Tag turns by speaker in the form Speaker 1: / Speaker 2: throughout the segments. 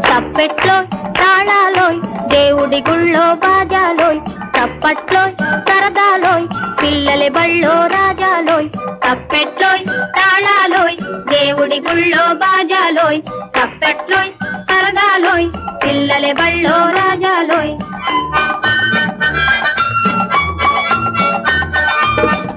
Speaker 1: తప్పెట్లోయ్ తాళాలోయ్ దేవుడి గుళ్ళో బాజాలోయ్ చప్పట్లోయ్ సరదాలోయ్ పిల్లలే బళ్ళో రాజాలోయ్ తప్పెట్లోయ్ తాళాలోయ్ దేవుడి గుళ్ళో బాజాలోయ్ చప్పట్లోయ్ సరదాలోయ్ పిల్లలే బళ్ళో రాజాలోయ్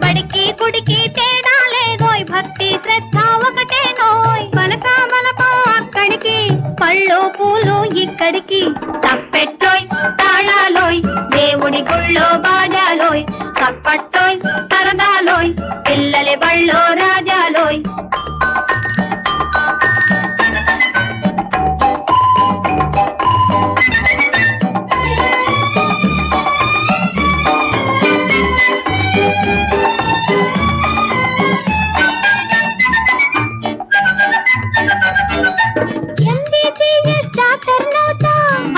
Speaker 1: బడికి గుడికి తేడా లేదోయ్ భక్తి శ్రద్ధ ఒకటే నోయ్ బలకా బలకో అక్కడికి పళ్ళు పూలు ఇక్కడికి తప్పెట్లోయ్ తాళాలోయ్ దేవుడి గుళ్ళో బాజాలోయ్ చప్పట్లోయ్ సరదాలోయ్ పిల్లలే బళ్ళో రాజాలోయ్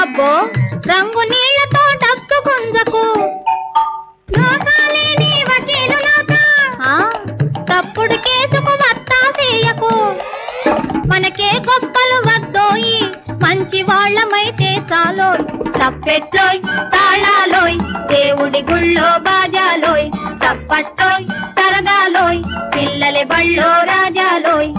Speaker 1: అబ్బో రంగు నీళ్లతో డబ్బు గుంజకు లోకాలేని వకీలు లోక తప్పుడు కేసుకు వత్తాసేయకు మనకే గొప్పలు వద్దోయి మంచి వాళ్ళమైతే చాలోయ్ తప్పెట్లోయ్ తాళాలోయ్ దేవుడి గుళ్ళో బాజాలోయ్ చప్పట్లోయ్ సరదాలోయ్ పిల్లలే బళ్ళో రాజాలోయ్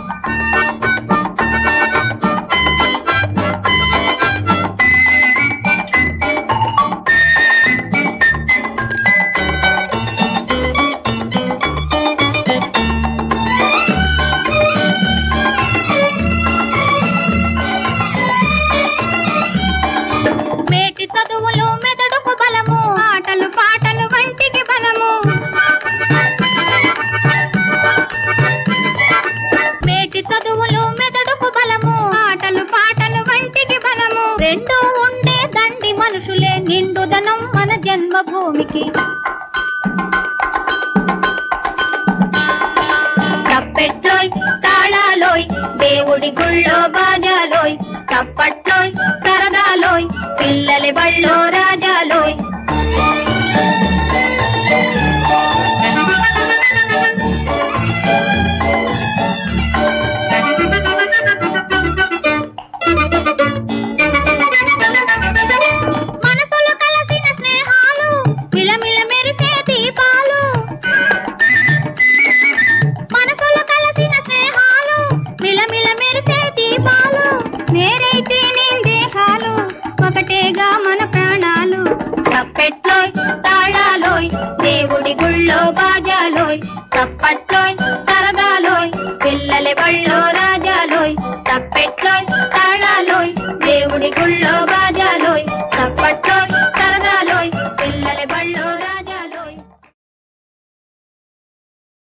Speaker 1: చదువులు మెదడుకు బలము ఆటలు పాటలు వంటికి బలము మేటి చదువులు మెదడుకు బలము ఆటలు పాటలు వంటికి బలము రెండు ఉండే దండి మనుషులే నిండుదనం మన జన్మభూమికి తప్పెట్లోయ్ తాళాలోయ్ దేవుడి గుళ్ళో బాజాలోయ్ చప్పట్లోయ్ సరదాలోయ్ పిల్లలే బళ్ళో రాజాలోయ్ మనసులు కలిసిన స్నేహాలు మిలమిల మెరిసే దీపాలు మనసులు కలిసిన స్నేహాలు మిలమిల మెరిసే దీపాలు నేరైతే నేను దేహాలు ఒకటేగా మన ప్రాణాలు తప్పెట్లోయ్ తాళాలోయ్ దేవుడి గుళ్ళో బాజాలోయ్ చప్పట్లోయ్ సరదాలోయ్ పిల్లలే బళ్ళో రాజాలోయ్ తప్పెట్లోయ్ తాళాలోయ్ దేవుడి గుళ్ళో బాజాలోయ్ చప్పట్లోయ్ సరదాలోయ్ పిల్లలే బళ్ళో